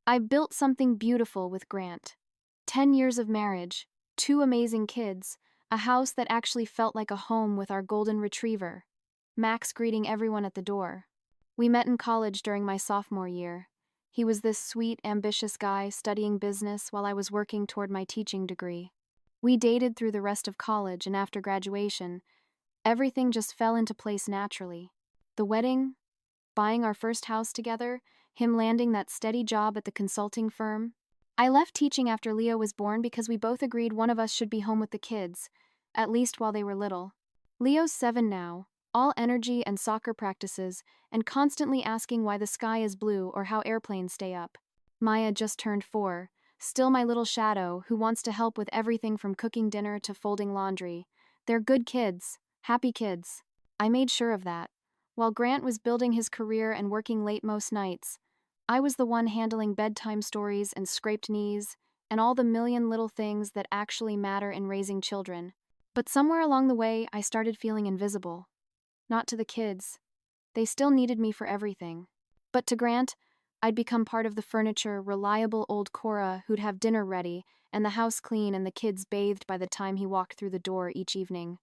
I built something beautiful with Grant. 10 years of marriage, 2 amazing kids, a house that actually felt like a home with our golden retriever, Max greeting everyone at the door. We met in college during my sophomore year. He was this sweet, ambitious guy studying business while I was working toward my teaching degree. We dated through the rest of college, and after graduation, everything just fell into place naturally. The wedding, buying our first house together, him landing that steady job at the consulting firm. I left teaching after Leo was born because we both agreed one of us should be home with the kids, at least while they were little. Leo's 7 now, all energy and soccer practices, and constantly asking why the sky is blue or how airplanes stay up. Maya just turned 4, still my little shadow who wants to help with everything from cooking dinner to folding laundry. They're good kids, happy kids. I made sure of that. While Grant was building his career and working late most nights, I was the one handling bedtime stories and scraped knees, and all the million little things that actually matter in raising children. But somewhere along the way, I started feeling invisible. Not to the kids. They still needed me for everything. But to Grant, I'd become part of the furniture, reliable old Cora who'd have dinner ready, and the house clean and the kids bathed by the time he walked through the door each evening.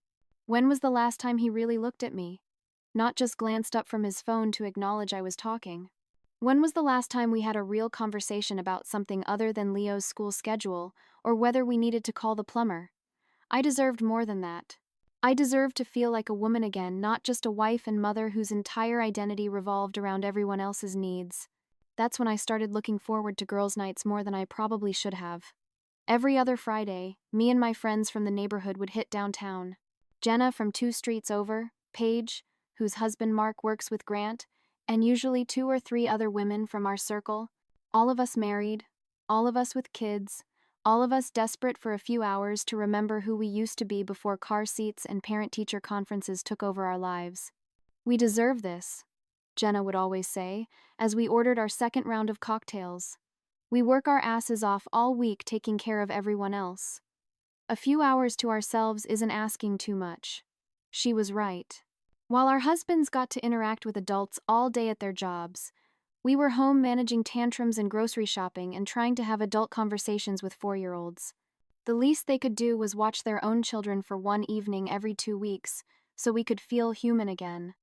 When was the last time he really looked at me? Not just glanced up from his phone to acknowledge I was talking. When was the last time we had a real conversation about something other than Leo's school schedule, or whether we needed to call the plumber? I deserved more than that. I deserved to feel like a woman again, not just a wife and mother whose entire identity revolved around everyone else's needs. That's when I started looking forward to girls' nights more than I probably should have. Every other Friday, me and my friends from the neighborhood would hit downtown. Jenna from 2 streets over, Paige, whose husband Mark works with Grant, and usually 2 or 3 other women from our circle, all of us married, all of us with kids, all of us desperate for a few hours to remember who we used to be before car seats and parent-teacher conferences took over our lives. We deserve this, Jenna would always say, as we ordered our second round of cocktails. We work our asses off all week taking care of everyone else. A few hours to ourselves isn't asking too much. She was right. While our husbands got to interact with adults all day at their jobs, we were home managing tantrums and grocery shopping and trying to have adult conversations with 4-year-olds. The least they could do was watch their own children for one evening every 2 weeks, so we could feel human again.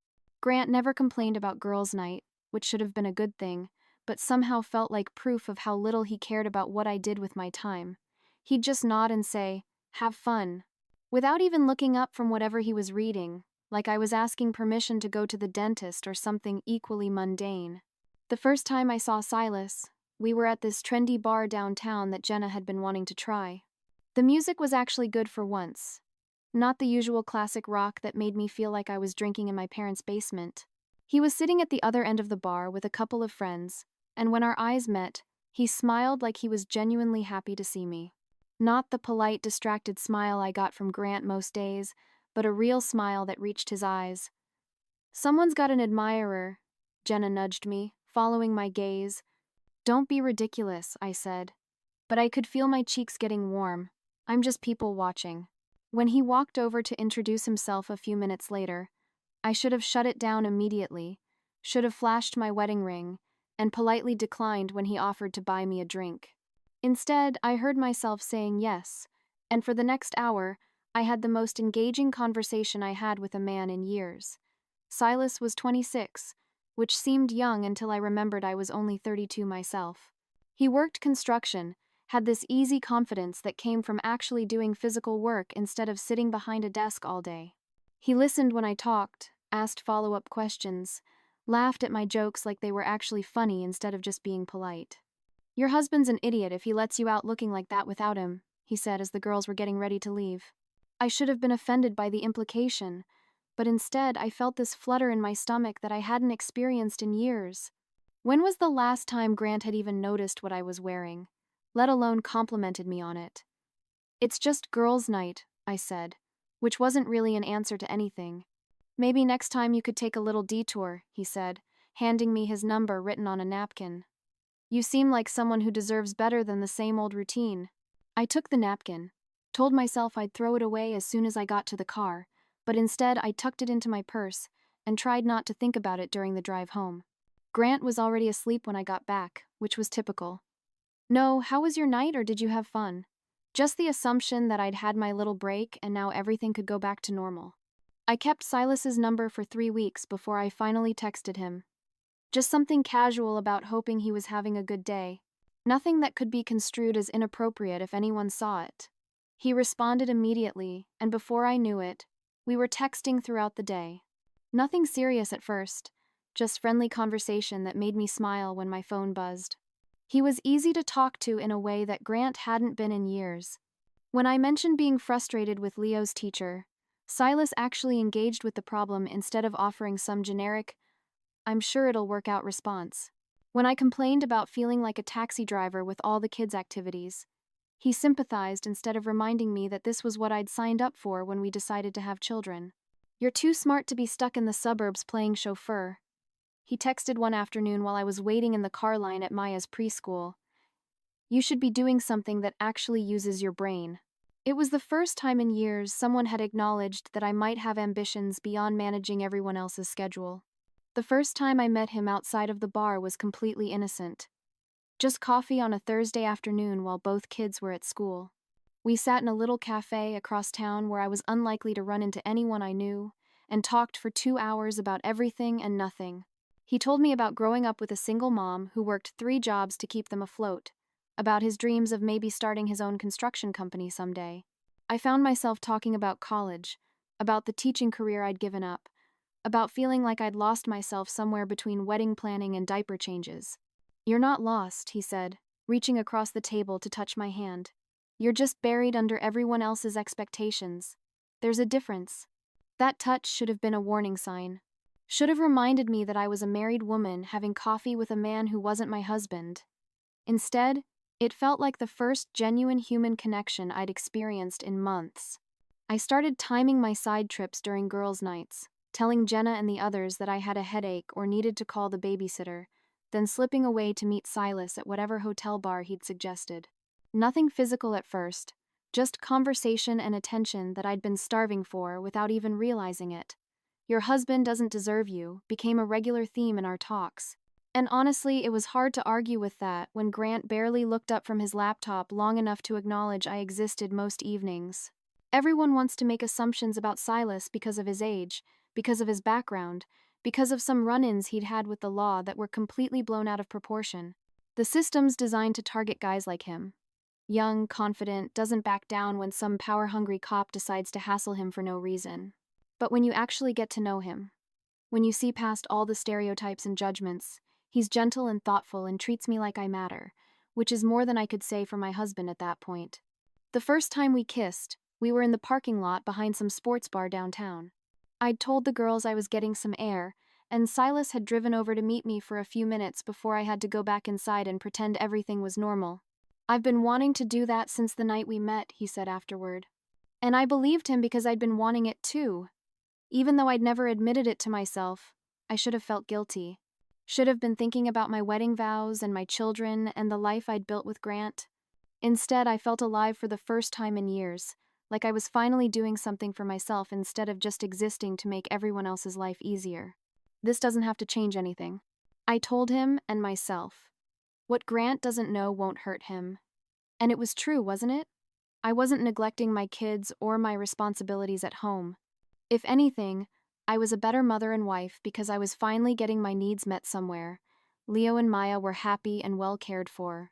Grant never complained about girls' night, which should have been a good thing, but somehow felt like proof of how little he cared about what I did with my time. He'd just nod and say, "Have fun," without even looking up from whatever he was reading, like I was asking permission to go to the dentist or something equally mundane. The first time I saw Silas, we were at this trendy bar downtown that Jenna had been wanting to try. The music was actually good for once. Not the usual classic rock that made me feel like I was drinking in my parents' basement. He was sitting at the other end of the bar with a couple of friends, and when our eyes met, he smiled like he was genuinely happy to see me. Not the polite, distracted smile I got from Grant most days, but a real smile that reached his eyes. "Someone's got an admirer," Jenna nudged me, following my gaze. "Don't be ridiculous," I said. But I could feel my cheeks getting warm. I'm just people watching. When he walked over to introduce himself a few minutes later, I should have shut it down immediately, should have flashed my wedding ring, and politely declined when he offered to buy me a drink. Instead, I heard myself saying yes, and for the next hour, I had the most engaging conversation I had with a man in years. Silas was 26, which seemed young until I remembered I was only 32 myself. He worked construction, had this easy confidence that came from actually doing physical work instead of sitting behind a desk all day. He listened when I talked, asked follow-up questions, laughed at my jokes like they were actually funny instead of just being polite. "Your husband's an idiot if he lets you out looking like that without him," he said as the girls were getting ready to leave. I should have been offended by the implication, but instead I felt this flutter in my stomach that I hadn't experienced in years. When was the last time Grant had even noticed what I was wearing, let alone complimented me on it? "It's just girls' night," I said, which wasn't really an answer to anything. "Maybe next time you could take a little detour," he said, handing me his number written on a napkin. "You seem like someone who deserves better than the same old routine." I took the napkin, told myself I'd throw it away as soon as I got to the car, but instead I tucked it into my purse and tried not to think about it during the drive home. Grant was already asleep when I got back, which was typical. No, how was your night or did you have fun? Just the assumption that I'd had my little break and now everything could go back to normal. I kept Silas's number for 3 weeks before I finally texted him. Just something casual about hoping he was having a good day. Nothing that could be construed as inappropriate if anyone saw it. He responded immediately, and before I knew it, we were texting throughout the day. Nothing serious at first, just friendly conversation that made me smile when my phone buzzed. He was easy to talk to in a way that Grant hadn't been in years. When I mentioned being frustrated with Leo's teacher, Silas actually engaged with the problem instead of offering some generic, "I'm sure it'll work out" response. When I complained about feeling like a taxi driver with all the kids' activities, he sympathized instead of reminding me that this was what I'd signed up for when we decided to have children. "You're too smart to be stuck in the suburbs playing chauffeur," he texted one afternoon while I was waiting in the car line at Maya's preschool. "You should be doing something that actually uses your brain." It was the first time in years someone had acknowledged that I might have ambitions beyond managing everyone else's schedule. The first time I met him outside of the bar was completely innocent. Just coffee on a Thursday afternoon while both kids were at school. We sat in a little cafe across town where I was unlikely to run into anyone I knew, and talked for 2 hours about everything and nothing. He told me about growing up with a single mom who worked 3 jobs to keep them afloat, about his dreams of maybe starting his own construction company someday. I found myself talking about college, about the teaching career I'd given up, about feeling like I'd lost myself somewhere between wedding planning and diaper changes. "You're not lost," he said, reaching across the table to touch my hand. "You're just buried under everyone else's expectations. There's a difference." That touch should have been a warning sign. Should have reminded me that I was a married woman having coffee with a man who wasn't my husband. Instead, it felt like the first genuine human connection I'd experienced in months. I started timing my side trips during girls' nights, telling Jenna and the others that I had a headache or needed to call the babysitter, then slipping away to meet Silas at whatever hotel bar he'd suggested. Nothing physical at first, just conversation and attention that I'd been starving for without even realizing it. "Your husband doesn't deserve you" became a regular theme in our talks. And honestly, it was hard to argue with that when Grant barely looked up from his laptop long enough to acknowledge I existed most evenings. Everyone wants to make assumptions about Silas because of his age, because of his background, because of some run-ins he'd had with the law that were completely blown out of proportion. The system's designed to target guys like him. Young, confident, doesn't back down when some power-hungry cop decides to hassle him for no reason. But when you actually get to know him, when you see past all the stereotypes and judgments, he's gentle and thoughtful and treats me like I matter, which is more than I could say for my husband at that point. The first time we kissed, we were in the parking lot behind some sports bar downtown. I'd told the girls I was getting some air, and Silas had driven over to meet me for a few minutes before I had to go back inside and pretend everything was normal. "I've been wanting to do that since the night we met," he said afterward. And I believed him because I'd been wanting it too. Even though I'd never admitted it to myself, I should have felt guilty. Should have been thinking about my wedding vows and my children and the life I'd built with Grant. Instead, I felt alive for the first time in years, like I was finally doing something for myself instead of just existing to make everyone else's life easier. "This doesn't have to change anything," I told him and myself. "What Grant doesn't know won't hurt him." And it was true, wasn't it? I wasn't neglecting my kids or my responsibilities at home. If anything, I was a better mother and wife because I was finally getting my needs met somewhere. Leo and Maya were happy and well cared for.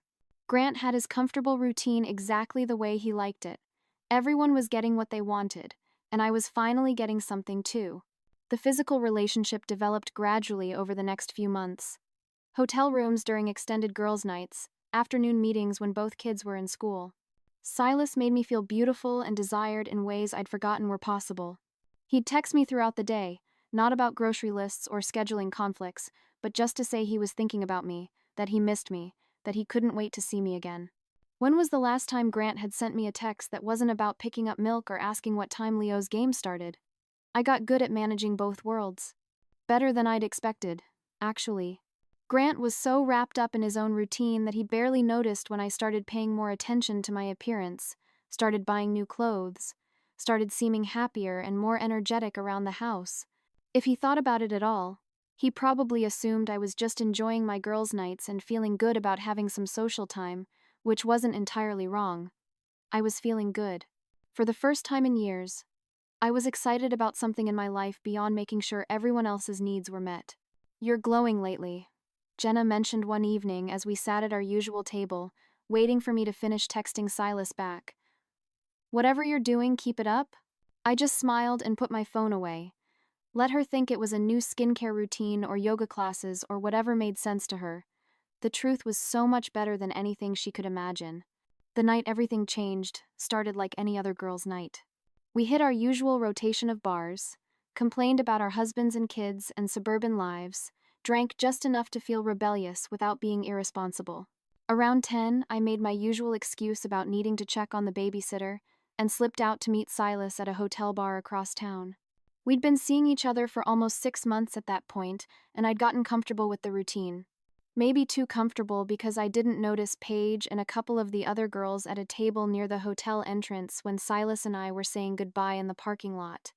Grant had his comfortable routine exactly the way he liked it. Everyone was getting what they wanted, and I was finally getting something too. The physical relationship developed gradually over the next few months. Hotel rooms during extended girls' nights, afternoon meetings when both kids were in school. Silas made me feel beautiful and desired in ways I'd forgotten were possible. He'd text me throughout the day, not about grocery lists or scheduling conflicts, but just to say he was thinking about me, that he missed me, that he couldn't wait to see me again. When was the last time Grant had sent me a text that wasn't about picking up milk or asking what time Leo's game started? I got good at managing both worlds. Better than I'd expected, actually. Grant was so wrapped up in his own routine that he barely noticed when I started paying more attention to my appearance, started buying new clothes, started seeming happier and more energetic around the house. If he thought about it at all, he probably assumed I was just enjoying my girls' nights and feeling good about having some social time, which wasn't entirely wrong. I was feeling good. For the first time in years, I was excited about something in my life beyond making sure everyone else's needs were met. "You're glowing lately," Jenna mentioned one evening as we sat at our usual table, waiting for me to finish texting Silas back. "Whatever you're doing, keep it up." I just smiled and put my phone away. Let her think it was a new skincare routine or yoga classes or whatever made sense to her. The truth was so much better than anything she could imagine. The night everything changed started like any other girl's night. We hit our usual rotation of bars, complained about our husbands and kids and suburban lives, drank just enough to feel rebellious without being irresponsible. Around 10, I made my usual excuse about needing to check on the babysitter and slipped out to meet Silas at a hotel bar across town. We'd been seeing each other for almost 6 months at that point, and I'd gotten comfortable with the routine. Maybe too comfortable because I didn't notice Paige and a couple of the other girls at a table near the hotel entrance when Silas and I were saying goodbye in the parking lot.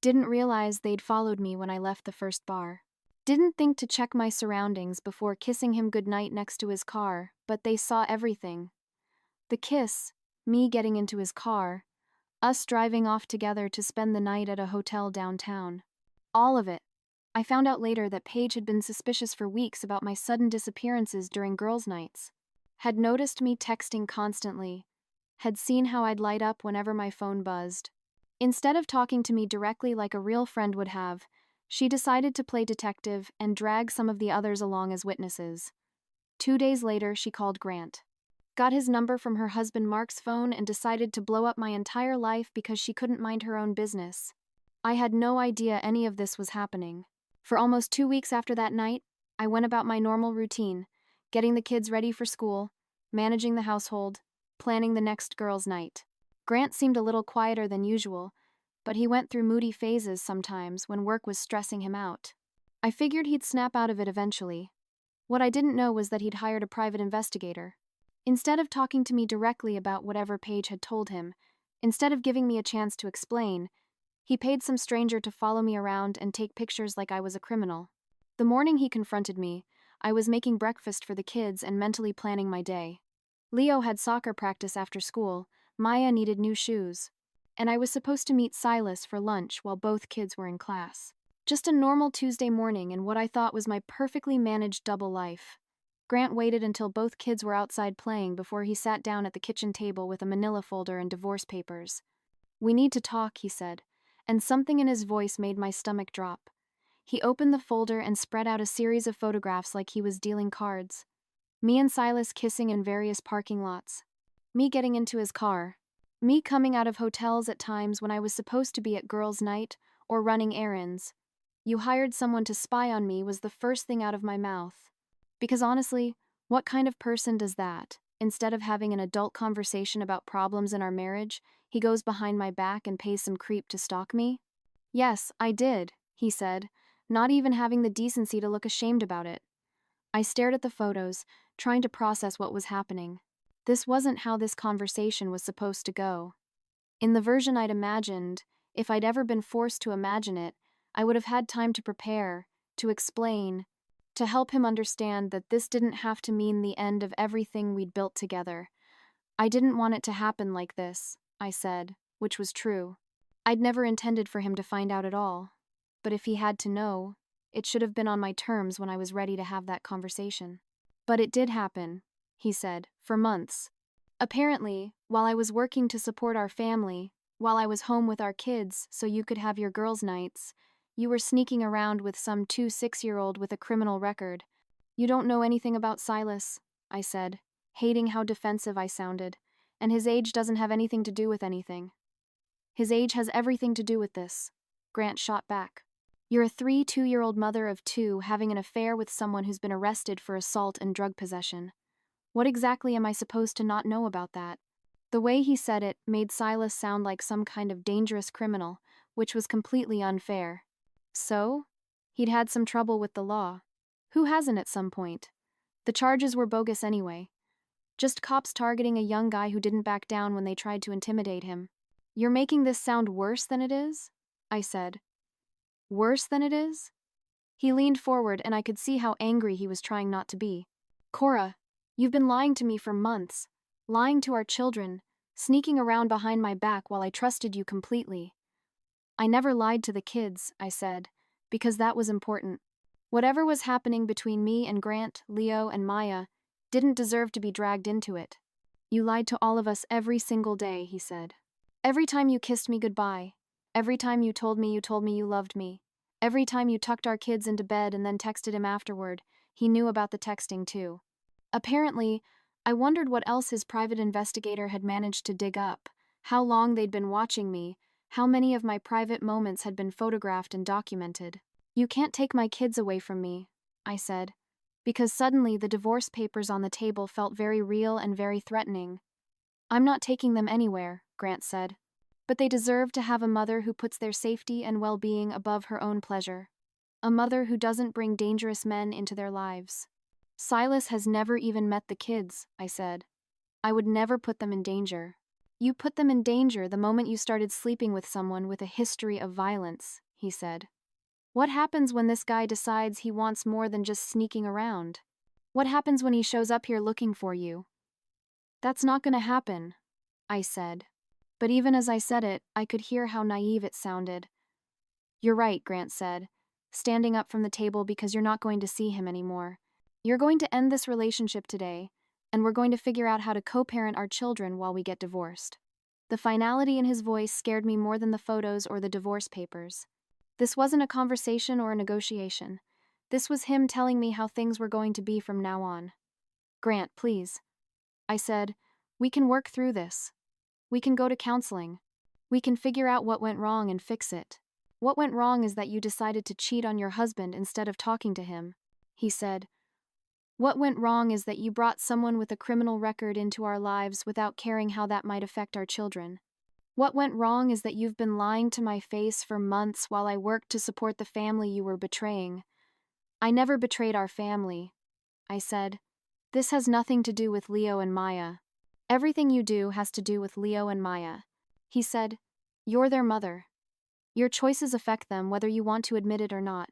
Didn't realize they'd followed me when I left the first bar. Didn't think to check my surroundings before kissing him goodnight next to his car, but they saw everything. The kiss, me getting into his car, us driving off together to spend the night at a hotel downtown. All of it. I found out later that Paige had been suspicious for weeks about my sudden disappearances during girls' nights. Had noticed me texting constantly. Had seen how I'd light up whenever my phone buzzed. Instead of talking to me directly like a real friend would have, she decided to play detective and drag some of the others along as witnesses. 2 days later, she called Grant. Got his number from her husband Mark's phone and decided to blow up my entire life because she couldn't mind her own business. I had no idea any of this was happening. For almost 2 weeks after that night, I went about my normal routine, getting the kids ready for school, managing the household, planning the next girls' night. Grant seemed a little quieter than usual, but he went through moody phases sometimes when work was stressing him out. I figured he'd snap out of it eventually. What I didn't know was that he'd hired a private investigator. Instead of talking to me directly about whatever Paige had told him, instead of giving me a chance to explain, he paid some stranger to follow me around and take pictures like I was a criminal. The morning he confronted me, I was making breakfast for the kids and mentally planning my day. Leo had soccer practice after school, Maya needed new shoes, and I was supposed to meet Silas for lunch while both kids were in class. Just a normal Tuesday morning in what I thought was my perfectly managed double life. Grant waited until both kids were outside playing before he sat down at the kitchen table with a manila folder and divorce papers. "We need to talk," he said, and something in his voice made my stomach drop. He opened the folder and spread out a series of photographs like he was dealing cards. Me and Silas kissing in various parking lots. Me getting into his car. Me coming out of hotels at times when I was supposed to be at girls' night or running errands. "You hired someone to spy on me" was the first thing out of my mouth. Because honestly, what kind of person does that? Instead of having an adult conversation about problems in our marriage, he goes behind my back and pays some creep to stalk me? "Yes, I did," he said, not even having the decency to look ashamed about it. I stared at the photos, trying to process what was happening. This wasn't how this conversation was supposed to go. In the version I'd imagined, if I'd ever been forced to imagine it, I would have had time to prepare, to explain, to help him understand that this didn't have to mean the end of everything we'd built together. "I didn't want it to happen like this," I said, which was true. I'd never intended for him to find out at all. But if he had to know, it should have been on my terms when I was ready to have that conversation. "But it did happen," he said, "for months. Apparently, while I was working to support our family, while I was home with our kids so you could have your girls' nights, you were sneaking around with some 6-year-old with a criminal record. You don't know anything about Silas," I said, hating how defensive I sounded, "and his age doesn't have anything to do with anything." "His age has everything to do with this," Grant shot back. "You're a 2-year-old mother of 2 having an affair with someone who's been arrested for assault and drug possession. What exactly am I supposed to not know about that?" The way he said it made Silas sound like some kind of dangerous criminal, which was completely unfair. So? He'd had some trouble with the law. Who hasn't at some point? The charges were bogus anyway. Just cops targeting a young guy who didn't back down when they tried to intimidate him. "You're making this sound worse than it is?" I said. "Worse than it is?" He leaned forward and I could see how angry he was trying not to be. "Cora, you've been lying to me for months. lying to our children, sneaking around behind my back while I trusted you completely. I never lied to the kids, I said, because that was important. Whatever was happening between me and Grant, Leo, and Maya didn't deserve to be dragged into it. You lied to all of us every single day, he said. Every time you kissed me goodbye. Every time you told me you loved me. Every time you tucked our kids into bed and then texted him afterward. He knew about the texting too. Apparently, I wondered what else his private investigator had managed to dig up, how long they'd been watching me, how many of my private moments had been photographed and documented. You can't take my kids away from me, I said, because suddenly the divorce papers on the table felt very real and very threatening. I'm not taking them anywhere, Grant said. But they deserve to have a mother who puts their safety and well-being above her own pleasure. A mother who doesn't bring dangerous men into their lives. Silas has never even met the kids, I said. I would never put them in danger. You put them in danger the moment you started sleeping with someone with a history of violence, he said. What happens when this guy decides he wants more than just sneaking around? What happens when he shows up here looking for you? That's not gonna happen, I said. But even as I said it, I could hear how naive it sounded. You're right, Grant said, standing up from the table because you're not going to see him anymore. You're going to end this relationship today, and we're going to figure out how to co-parent our children while we get divorced. The finality in his voice scared me more than the photos or the divorce papers. This wasn't a conversation or a negotiation. This was him telling me how things were going to be from now on. Grant, please. I said, we can work through this. We can go to counseling. We can figure out what went wrong and fix it. What went wrong is that you decided to cheat on your husband instead of talking to him, he said. What went wrong is that you brought someone with a criminal record into our lives without caring how that might affect our children. What went wrong is that you've been lying to my face for months while I worked to support the family you were betraying. I never betrayed our family, I said. This has nothing to do with Leo and Maya. Everything you do has to do with Leo and Maya. He said, you're their mother. Your choices affect them whether you want to admit it or not.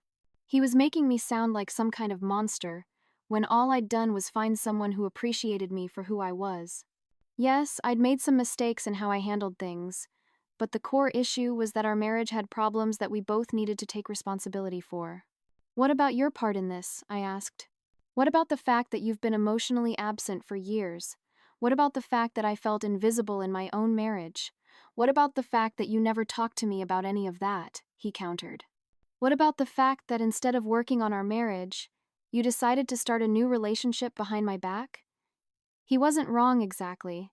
He was making me sound like some kind of monster, when all I'd done was find someone who appreciated me for who I was. Yes, I'd made some mistakes in how I handled things, but the core issue was that our marriage had problems that we both needed to take responsibility for. What about your part in this? I asked. What about the fact that you've been emotionally absent for years? What about the fact that I felt invisible in my own marriage? What about the fact that you never talked to me about any of that? He countered. What about the fact that instead of working on our marriage, you decided to start a new relationship behind my back? He wasn't wrong exactly,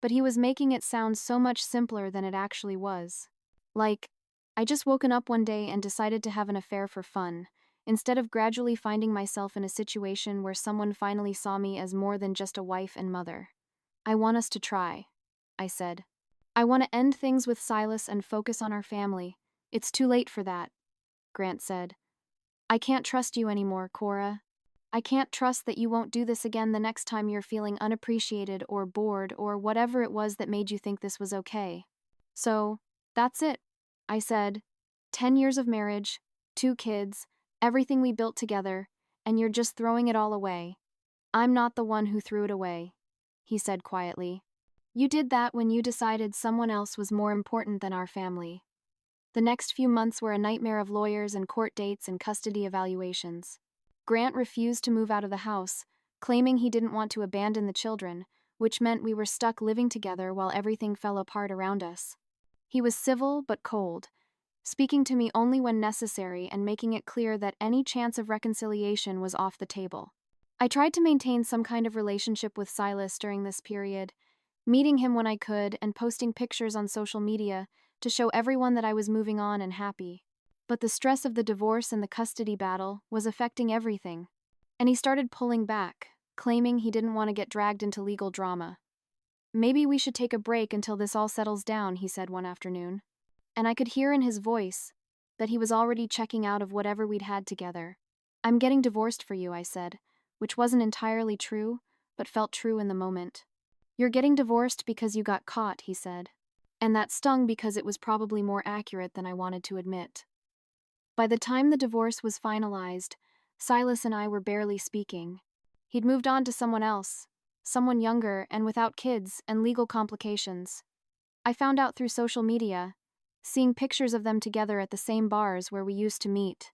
but he was making it sound so much simpler than it actually was. Like, I just woken up one day and decided to have an affair for fun, instead of gradually finding myself in a situation where someone finally saw me as more than just a wife and mother. I want us to try, I said. I want to end things with Silas and focus on our family. It's too late for that, Grant said. I can't trust you anymore, Cora. I can't trust that you won't do this again the next time you're feeling unappreciated or bored or whatever it was that made you think this was okay. So, that's it, I said. 10 years of marriage, 2 kids, everything we built together, and you're just throwing it all away. I'm not the one who threw it away, he said quietly. You did that when you decided someone else was more important than our family. The next few months were a nightmare of lawyers and court dates and custody evaluations. Grant refused to move out of the house, claiming he didn't want to abandon the children, which meant we were stuck living together while everything fell apart around us. He was civil but cold, speaking to me only when necessary and making it clear that any chance of reconciliation was off the table. I tried to maintain some kind of relationship with Silas during this period, meeting him when I could and posting pictures on social media to show everyone that I was moving on and happy. But the stress of the divorce and the custody battle was affecting everything, and he started pulling back, claiming he didn't want to get dragged into legal drama. Maybe we should take a break until this all settles down, he said one afternoon. And I could hear in his voice that he was already checking out of whatever we'd had together. I'm getting divorced for you, I said, which wasn't entirely true, but felt true in the moment. You're getting divorced because you got caught, he said. And that stung because it was probably more accurate than I wanted to admit. By the time the divorce was finalized, Silas and I were barely speaking. He'd moved on to someone else, someone younger and without kids and legal complications. I found out through social media, seeing pictures of them together at the same bars where we used to meet.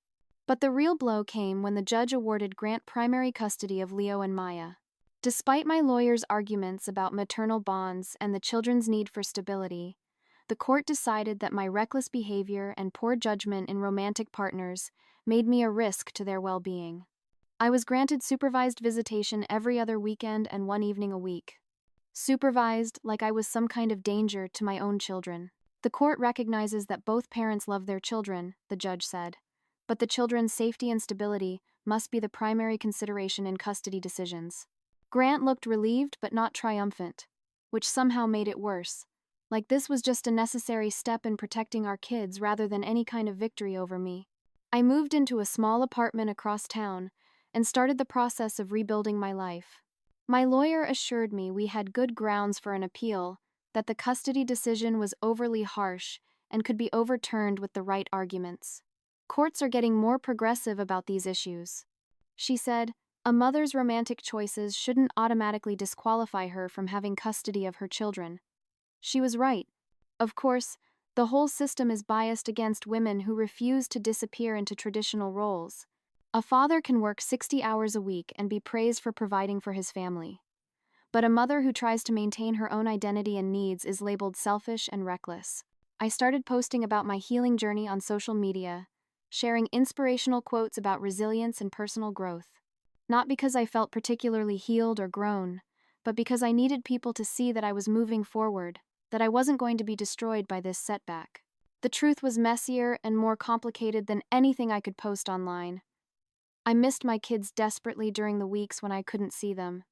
But the real blow came when the judge awarded Grant primary custody of Leo and Maya. Despite my lawyer's arguments about maternal bonds and the children's need for stability, the court decided that my reckless behavior and poor judgment in romantic partners made me a risk to their well-being. I was granted supervised visitation every other weekend and one evening a week. Supervised like I was some kind of danger to my own children. The court recognizes that both parents love their children, the judge said, but the children's safety and stability must be the primary consideration in custody decisions. Grant looked relieved but not triumphant, which somehow made it worse. Like this was just a necessary step in protecting our kids rather than any kind of victory over me. I moved into a small apartment across town and started the process of rebuilding my life. My lawyer assured me we had good grounds for an appeal, that the custody decision was overly harsh and could be overturned with the right arguments. Courts are getting more progressive about these issues. She said, a mother's romantic choices shouldn't automatically disqualify her from having custody of her children. She was right. Of course, the whole system is biased against women who refuse to disappear into traditional roles. A father can work 60 hours a week and be praised for providing for his family. But a mother who tries to maintain her own identity and needs is labeled selfish and reckless. I started posting about my healing journey on social media, sharing inspirational quotes about resilience and personal growth. Not because I felt particularly healed or grown, but because I needed people to see that I was moving forward, that I wasn't going to be destroyed by this setback. The truth was messier and more complicated than anything I could post online. I missed my kids desperately during the weeks when I couldn't see them.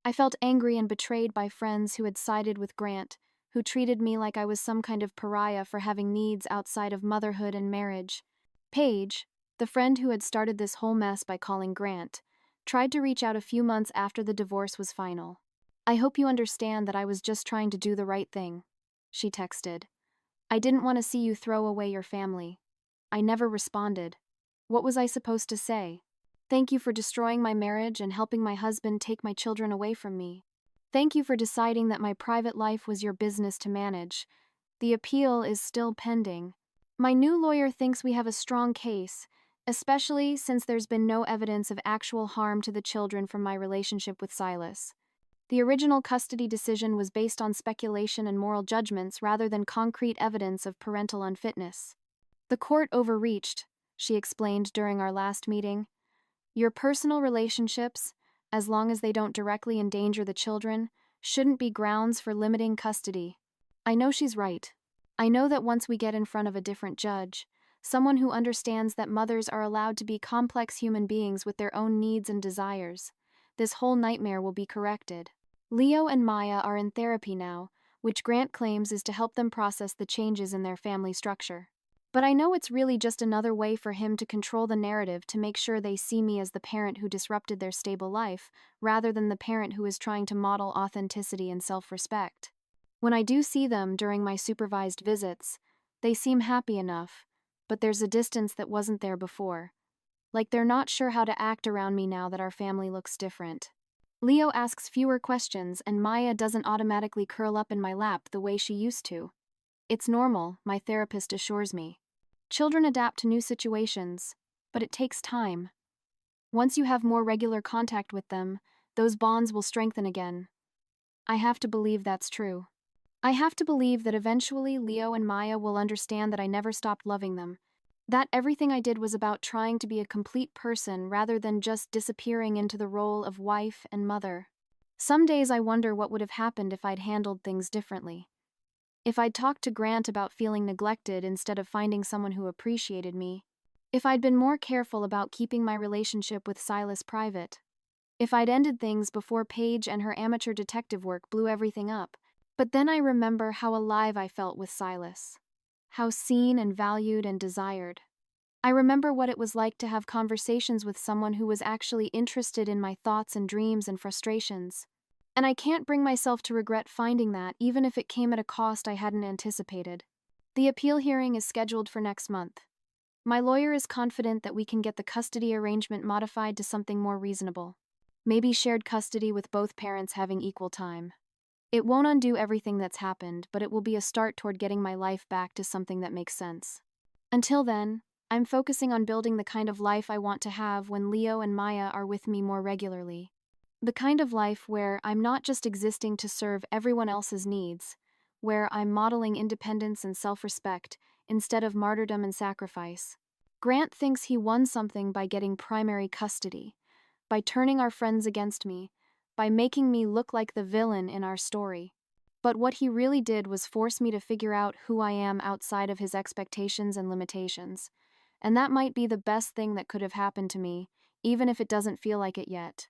I felt angry and betrayed by friends who had sided with Grant, who treated me like I was some kind of pariah for having needs outside of motherhood and marriage. Paige, the friend who had started this whole mess by calling Grant, tried to reach out a few months after the divorce was final. I hope you understand that I was just trying to do the right thing, she texted. I didn't want to see you throw away your family. I never responded. What was I supposed to say? Thank you for destroying my marriage and helping my husband take my children away from me. Thank you for deciding that my private life was your business to manage. The appeal is still pending. My new lawyer thinks we have a strong case, especially since there's been no evidence of actual harm to the children from my relationship with Silas. The original custody decision was based on speculation and moral judgments rather than concrete evidence of parental unfitness. The court overreached, she explained during our last meeting. Your personal relationships, as long as they don't directly endanger the children, shouldn't be grounds for limiting custody. I know she's right. I know that once we get in front of a different judge, someone who understands that mothers are allowed to be complex human beings with their own needs and desires, this whole nightmare will be corrected. Leo and Maya are in therapy now, which Grant claims is to help them process the changes in their family structure. But I know it's really just another way for him to control the narrative to make sure they see me as the parent who disrupted their stable life, rather than the parent who is trying to model authenticity and self-respect. When I do see them during my supervised visits, they seem happy enough, but there's a distance that wasn't there before. Like they're not sure how to act around me now that our family looks different. Leo asks fewer questions and Maya doesn't automatically curl up in my lap the way she used to. It's normal, my therapist assures me. Children adapt to new situations, but it takes time. Once you have more regular contact with them, those bonds will strengthen again. I have to believe that's true. I have to believe that eventually Leo and Maya will understand that I never stopped loving them, that everything I did was about trying to be a complete person rather than just disappearing into the role of wife and mother. Some days I wonder what would have happened if I'd handled things differently. If I'd talked to Grant about feeling neglected instead of finding someone who appreciated me. If I'd been more careful about keeping my relationship with Silas private. If I'd ended things before Paige and her amateur detective work blew everything up. But then I remember how alive I felt with Silas. How seen and valued and desired. I remember what it was like to have conversations with someone who was actually interested in my thoughts and dreams and frustrations. And I can't bring myself to regret finding that, even if it came at a cost I hadn't anticipated. The appeal hearing is scheduled for next month. My lawyer is confident that we can get the custody arrangement modified to something more reasonable. Maybe shared custody with both parents having equal time. It won't undo everything that's happened, but it will be a start toward getting my life back to something that makes sense. Until then, I'm focusing on building the kind of life I want to have when Leo and Maya are with me more regularly. The kind of life where I'm not just existing to serve everyone else's needs, where I'm modeling independence and self-respect instead of martyrdom and sacrifice. Grant thinks he won something by getting primary custody, by turning our friends against me, by making me look like the villain in our story. But what he really did was force me to figure out who I am outside of his expectations and limitations. And that might be the best thing that could have happened to me, even if it doesn't feel like it yet.